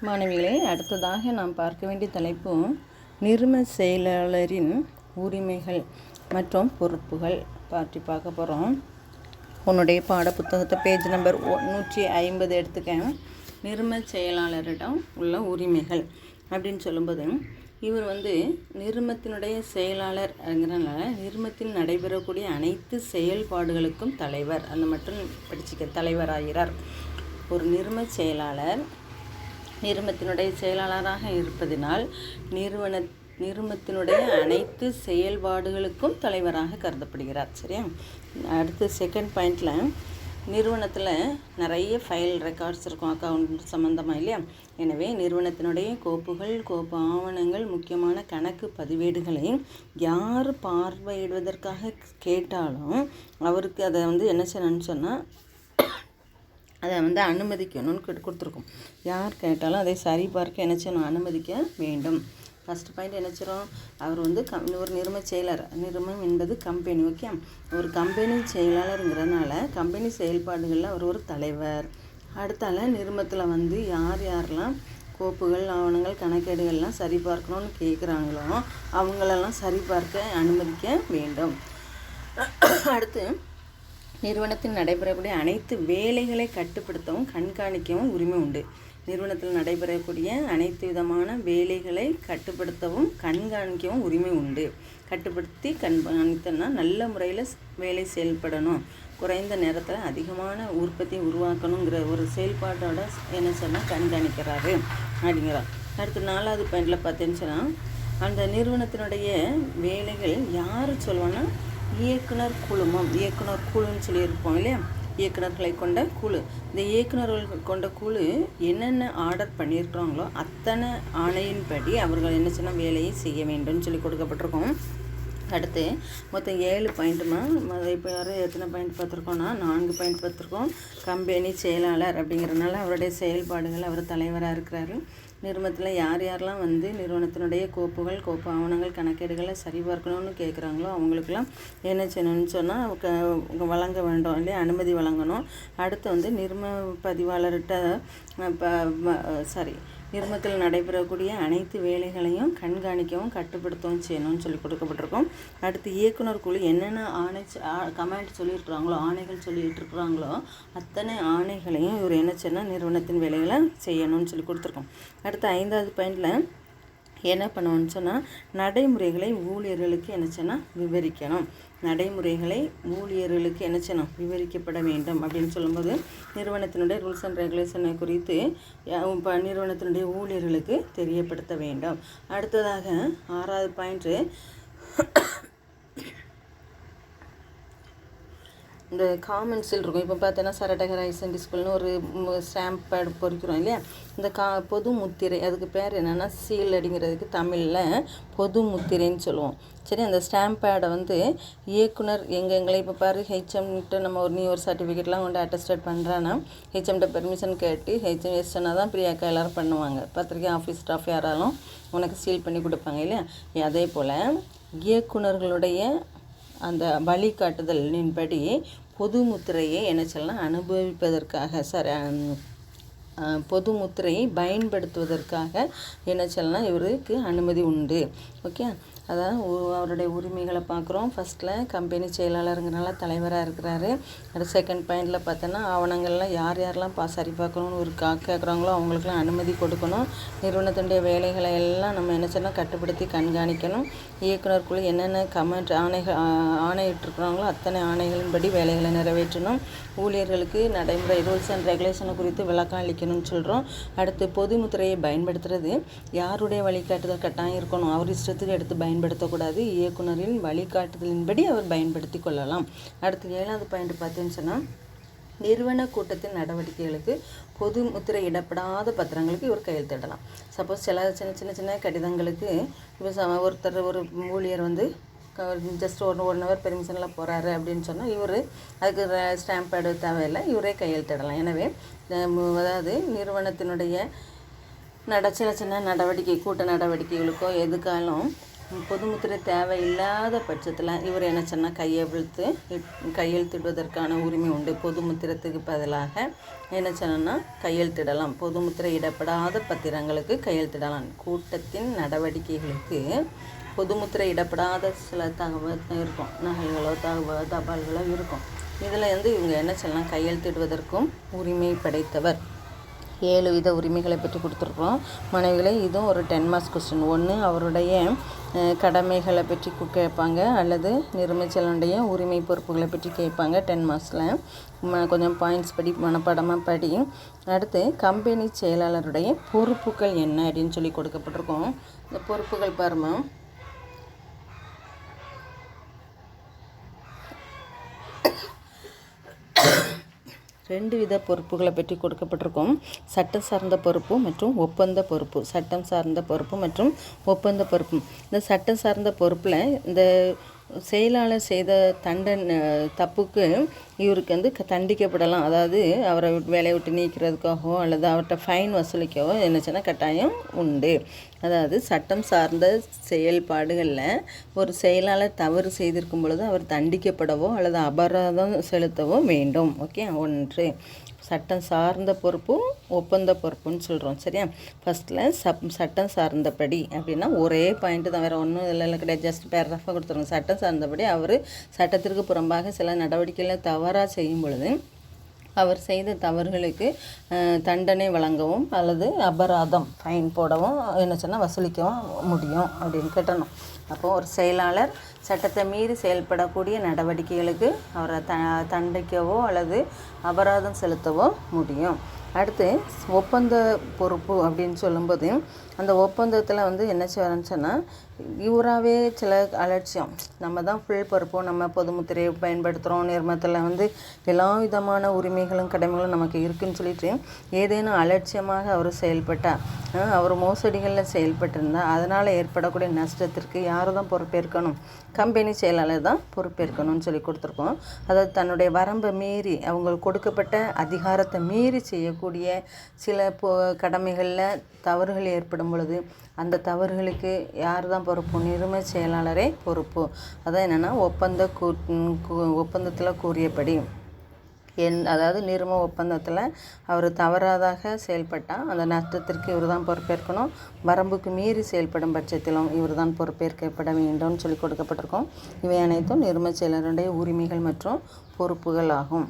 மாணவிகளே, அடுத்ததாக நாம் பார்க்க வேண்டிய தலைப்பு நிறுவன செயலாளரின் உரிமைகள் மற்றும் பொறுப்புகள் பற்றி பார்க்க போகிறோம். உன்னுடைய பாடப்புத்தகத்தை பேஜ் நம்பர் 150 எடுத்துக்க. நிறுவன செயலாளரிடம் உள்ள உரிமைகள் அப்படின்னு சொல்லும்போது, இவர் நிறுவனத்தினுடைய செயலாளர்ங்கிறனால நிறுவனத்தில் நடைபெறக்கூடிய அனைத்து செயல்பாடுகளுக்கும் தலைவர், அந்த மட்டும் படிச்சுக்க, தலைவராகிறார். ஒரு நிறுவன செயலாளர் நிறுவனத்தினுடைய செயலாளராக இருப்பதினால் நிறுவனத்தினுடைய அனைத்து செயல்பாடுகளுக்கும் தலைவராக கருதப்படுகிறார். சரியா? அடுத்து செகண்ட் பாயிண்டில், நிறுவனத்தில் நிறைய ஃபைல் ரெக்கார்ட்ஸ் இருக்கும், அக்கௌண்ட் சம்மந்தமாக இல்லையா? எனவே நிறுவனத்தினுடைய கோப்பு ஆவணங்கள், முக்கியமான கணக்கு பதிவேடுகளை யார் பார்வையிடுவதற்காக கேட்டாலும் அவருக்கு அதை என்ன செய்யணும்னு சொன்னால் அதை அனுமதிக்கணும்னு கொடுத்துருக்கோம். யார் கேட்டாலும் அதை சரிபார்க்க என்ன செய்யணும்? அனுமதிக்க வேண்டும். ஃபஸ்ட் பாயிண்ட் என்ன செய்கிறோம்? அவர் ஒரு நிறுவன செயலர். நிறுவனம் என்பது கம்பெனி. ஓகே, ஒரு கம்பெனி செயலாளருங்கிறதுனால கம்பெனி செயல்பாடுகளில் அவர் ஒரு தலைவர். அடுத்தால நிறுவனத்தில் யாரெல்லாம் கோப்புகள், ஆவணங்கள், கணக்கேடுகள்லாம் சரிபார்க்கணும்னு கேட்குறாங்களோ அவங்களெல்லாம் சரிபார்க்க அனுமதிக்க வேண்டும். அடுத்து, நிறுவனத்தில் நடைபெறக்கூடிய அனைத்து வேலைகளை கட்டுப்படுத்தவும் கண்காணிக்கவும் உரிமை உண்டு. நிறுவனத்தில் நடைபெறக்கூடிய அனைத்து விதமான வேலைகளை கட்டுப்படுத்தவும் கண்காணிக்கவும் உரிமை உண்டு. கட்டுப்படுத்தி கண்காணித்தோம்னா நல்ல முறையில் வேலை செயல்படணும், குறைந்த நேரத்தில் அதிகமான உற்பத்தி உருவாக்கணுங்கிற ஒரு செயல்பாட்டோட என்ன சொன்னால் கண்காணிக்கிறாரு அப்படிங்கிறார். அடுத்து 4வது பாயிண்டில் பார்த்தேன்னு சொன்னால், அந்த நிறுவனத்தினுடைய வேலைகள் யார் சொல்லுவான்னா இயக்குனர் குழுன்னு சொல்லியிருப்போம் இல்லையா? இயக்குநர்களை கொண்ட குழு. இந்த இயக்குநர்கள் கொண்ட குழு என்னென்ன ஆர்டர் பண்ணியிருக்கிறாங்களோ அத்தனை ஆணையின்படி அவர்கள் என்ன சொன்னால் வேலையை செய்ய வேண்டும்னு சொல்லி கொடுக்கப்பட்டிருக்கோம். அடுத்து மொத்தம் 7 பாயிண்ட்டுமா. இப்போ எத்தனை பாயிண்ட் பார்த்துருக்கோன்னா 4 பாயிண்ட் பார்த்துருக்கோம். கம்பெனி செயலாளர் அப்படிங்கிறதுனால அவருடைய செயல்பாடுகள், அவர் தலைவராக இருக்கிறாரு. நிறுவனத்தில் யாரெல்லாம் நிறுவனத்தினுடைய கோப்பு ஆவணங்கள், கணக்கேடுகளை சரிபார்க்கணும்னு கேட்குறாங்களோ அவங்களுக்கெல்லாம் என்ன செய்யணும்னு சொன்னால் வழங்க வேண்டும் இல்லையா? அனுமதி வழங்கணும். அடுத்து நிறுவன பதிவாளர்கிட்ட நிறுவனத்தில் நடைபெறக்கூடிய அனைத்து வேலைகளையும் கண்காணிக்கவும் கட்டுப்படுத்தவும் செய்யணும்னு சொல்லி கொடுக்கப்பட்டிருக்கோம். அடுத்து இயக்குனர் குழு என்னென்ன கமாண்ட் சொல்லியிருக்கிறாங்களோ, ஆணைகள் சொல்லிட்டு இருக்கிறாங்களோ அத்தனை ஆணைகளையும் இவர் என்ன செய்யணும்? நிறுவனத்தின் வேலைகளை செய்யணும்னு சொல்லி கொடுத்துருக்கோம். அடுத்து 5வது பாயிண்டில் என்ன பண்ணுவோன்னு சொன்னால், நடைமுறைகளை ஊழியர்களுக்கு என்ன சொன்னால் விவரிக்கணும். நடைமுறைகளை ஊழியர்களுக்கு என்ன செய்யணும்? விவரிக்கப்பட வேண்டும் அப்படின்னு சொல்லும்போது நிறுவனத்தினுடைய ரூல்ஸ் அண்ட் ரெகுலேஷனை குறித்து நிறுவனத்தினுடைய ஊழியர்களுக்கு தெரியப்படுத்த வேண்டும். அடுத்ததாக 6வது பாயிண்ட்டு, இந்த காமெண்ட்ஸில் இருக்கும். இப்போ பார்த்தோன்னா சரடகர் ஐசன்டி ஸ்கூல்னு ஒரு ஸ்டாம்ப் பேட் பொறிக்கிறோம் இல்லையா? இந்த பொது முத்திரை, அதுக்கு பேர் என்னென்னா சீல் அப்படிங்கிறதுக்கு தமிழில் பொது முத்திரைன்னு சொல்லுவோம். சரி, அந்த ஸ்டாம்ப் பேடை இயக்குனர் எங்களை இப்போ பாரு ஹெச்எம்கிட்ட நம்ம ஒரு சர்டிஃபிகேட்லாம் அட்டஸ்டேட் பண்ணுறான்னா ஹெச்எம்கிட்ட பெர்மிஷன் கேட்டு ஹெச்எம்எஸ்னா தான் பிரியாக்கா எல்லோரும் பண்ணுவாங்க. பத்திரிக்கை ஆஃபீஸ் ஸ்டாஃப் யாராலும் உனக்கு சீல் பண்ணி கொடுப்பாங்க இல்லையா? அதே போல் இயக்குனர்களுடைய அந்த வழிகாட்டுதலின்படி பொது முத்திரையை என்ன சொல்லலாம் அனுபவிப்பதற்காக பொது முத்திரையை பயன்படுத்துவதற்காக என்ன சொல்லலாம் இவருக்கு அனுமதி உண்டு. ஓகே, அதான் அவருடைய உரிமைகளை பார்க்குறோம். ஃபஸ்ட்டில் கம்பெனி செயலாளருங்கிறனால தலைவராக இருக்கிறாரு. அடுத்த செகண்ட் பாயிண்டில் பார்த்தோன்னா ஆவணங்கள்லாம் யாரெல்லாம் சரி பார்க்கணும்னு ஒரு கேட்குறாங்களோ அவங்களுக்குலாம் அனுமதி கொடுக்கணும். நிறுவனத்தினுடைய வேலைகளை எல்லாம் நம்ம என்ன சொன்னால் கட்டுப்படுத்தி கண்காணிக்கணும். இயக்குனர் குழு என்னென்ன ஆணையிட்டிருக்கிறாங்களோ அத்தனை ஆணைகளின்படி வேலைகளை நிறைவேற்றணும். ஊழியர்களுக்கு நடைமுறை ரூல்ஸ் அண்ட் ரெகுலேஷனை குறித்து விளக்கம் அளிக்கணும்னு சொல்கிறோம். அடுத்து பொது முத்திரையை பயன்படுத்துறது யாருடைய வழிகாட்டுதல் கட்டாயம் இருக்கணும், அவர் இஷ்டத்துக்கு எடுத்து பயன்படுத்தக்கூடாது. இயக்குனரின் வழிகாட்டுதலின்படி அவர் பயன்படுத்தி கொள்ளலாம். அடுத்து 7வது பாயிண்ட் பார்த்தேன்னு சொன்னால், நிறுவன கூட்டத்தின் நடவடிக்கைகளுக்கு பொது முத்திரை இடப்படாத பத்திரங்களுக்கு இவர் கையெழுத்திடலாம். சப்போஸ் சில சின்ன கடிதங்களுக்கு இப்போ ஒருத்தர் ஒரு ஊழியர் ஜஸ்ட் 1 ஹவர் பெர்மிஷனில் போகிறாரு அப்படின்னு சொன்னால் இவர் அதுக்கு ஸ்டாம்ப் பேடு தேவையில்லை, இவரே கையெழுத்திடலாம். எனவே அதாவது நிறுவனத்தினுடைய சின்ன நடவடிக்கை, கூட்ட நடவடிக்கைகளுக்கோ எதுக்காலும் பொதுமுத்திரை தேவையில்லாத பட்சத்தில் இவர் என்ன சொன்னால் கையெழுத்திடுவதற்கான உரிமை உண்டு. பொதுமுத்திரத்துக்கு பதிலாக என்ன சொன்னோன்னா கையெழுத்திடலாம். பொதுமுத்திரை இடப்படாத பத்திரங்களுக்கு கையெழுத்திடலாம். கூட்டத்தின் நடவடிக்கைகளுக்கு பொதுமுத்திரை இடப்படாத சில தகவல் இருக்கும், நகல்களோ தபால்களோ இருக்கும். இதில் இவங்க என்ன சொல்லலாம், கையெழுத்திடுவதற்கும் உரிமை படைத்தவர். 7 வித உரிமைகளை பற்றி கொடுத்துருக்குறோம் மாணவிகளை. இதுவும் ஒரு 10 மார்க்ஸ் கொஸ்டின். ஒன்று அவருடைய கடமைகளை பற்றி கேட்பாங்க, அல்லது நிர்மச்சலனுடைய உரிமை பொறுப்புகளை பற்றி கேட்பாங்க 10 மார்க்ஸில். கொஞ்சம் பாயிண்ட்ஸ் படி மனப்பாடமாக படி. அடுத்து கம்பெனி செயலாளருடைய பொறுப்புகள் என்ன அப்படின்னு சொல்லி கொடுக்கப்பட்டிருக்கோம். இந்த பொறுப்புகள் பாருமா, 2 வித பொறுப்புகளை பற்றி கொடுக்கப்பட்டிருக்கும். சட்டம் சார்ந்த பொறுப்பு மற்றும் ஒப்பந்த பொறுப்பு. சட்டம் சார்ந்த பொறுப்பு மற்றும் ஒப்பந்த பொறுப்பு. இந்த சட்டம் சார்ந்த பொறுப்பில் இந்த செயலாளர் செய்த தப்புக்கு இவருக்கு தண்டிக்கப்படலாம். அதாவது அவரை வேலையை விட்டு நீக்கிறதுக்காகவோ அல்லது அவர்கிட்ட ஃபைன் வசூலிக்கவோ என்னச்சுன்னா கட்டாயம் உண்டு. அதாவது சட்டம் சார்ந்த செயல்பாடுகளில் ஒரு செயலாளர் தவறு செய்திருக்கும் பொழுது அவர் தண்டிக்கப்படவோ அல்லது அபராதம் செலுத்தவோ வேண்டும். ஓகே, 1 சட்டம் சார்ந்த பொறுப்பு, ஒப்பந்த பொறுப்புன்னு சொல்கிறோம். சரியா? ஃபஸ்ட்டில் சட்டம் சார்ந்தபடி அப்படின்னா ஒரே பாயிண்ட்டு தான், வேறு ஒன்றும் இதில் கிடையாது. ஜஸ்ட் பேராகிராஃபாக கொடுத்துருங்க. சட்டம் சார்ந்தபடி அவர் சட்டத்திற்கு புறம்பாக சில நடவடிக்கைகளை தவறாக செய்யும் பொழுது அவர் செய்த தவறுகளுக்கு தண்டனை வழங்கவும் அல்லது அபராதம் ஃபைன் போடவும் என்ன சொன்னால் வசூலிக்கவும் முடியும் அப்படின்னு கேட்டணும். அப்போது ஒரு செயலாளர் சட்டத்தை மீறி செயல்படக்கூடிய நடவடிக்கைகளுக்கு அவரை தண்டிக்கவோ அல்லது அபராதம் செலுத்தவோ முடியும். அடுத்து ஒப்பந்த பொறுப்பு அப்படின்னு சொல்லும்போது அந்த ஒப்பந்தத்தில் என்ன செய்வாருன்னு சொன்னால், இவராகவே சில அலட்சியம், நம்ம தான் ஃபுல் பொறுப்பும், நம்ம பொதுமுத்திரையை பயன்படுத்துகிறோம், நிர்மத்தில் எல்லா விதமான உரிமைகளும் கடமைகளும் நமக்கு இருக்குதுன்னு சொல்லிட்டு ஏதேனும் அலட்சியமாக அவர் செயல்பட்டால், அவர் மோசடிகளில் செயல்பட்டிருந்தால் அதனால் ஏற்படக்கூடிய நஷ்டத்திற்கு யார் தான் பொறுப்பேற்கணும்? கம்பெனி செயலாளர் தான் பொறுப்பேற்கணும்னு சொல்லி கொடுத்துருக்கோம். அதாவது தன்னுடைய வரம்பை மீறி, அவங்களுக்கு கொடுக்கப்பட்ட அதிகாரத்தை மீறி செய்யக்கூடிய சில கடமைகளில் தவறுகள் ஏற்படும் பொழுது அந்த தவறுகளுக்கு யார் தான் பொறுப்பு? நிர்ம செயலாளரே பொறுப்பு. அதான் என்னென்னா ஒப்பந்தத்தில் கூறியபடி அதாவது நிர்ம ஒப்பந்தத்தில் அவர் தவறாதாக செயல்பட்டால் அந்த நஷ்டத்திற்கு இவர் தான் பொறுப்பேற்கணும். வரம்புக்கு மீறி செயல்படும் பட்சத்திலும் இவர் தான் பொறுப்பேற்கப்பட வேண்டும்னு சொல்லி கொடுக்கப்பட்டிருக்கோம். இவை அனைத்தும் நிர்ம செயலருடைய உரிமைகள் மற்றும் பொறுப்புகள் ஆகும்.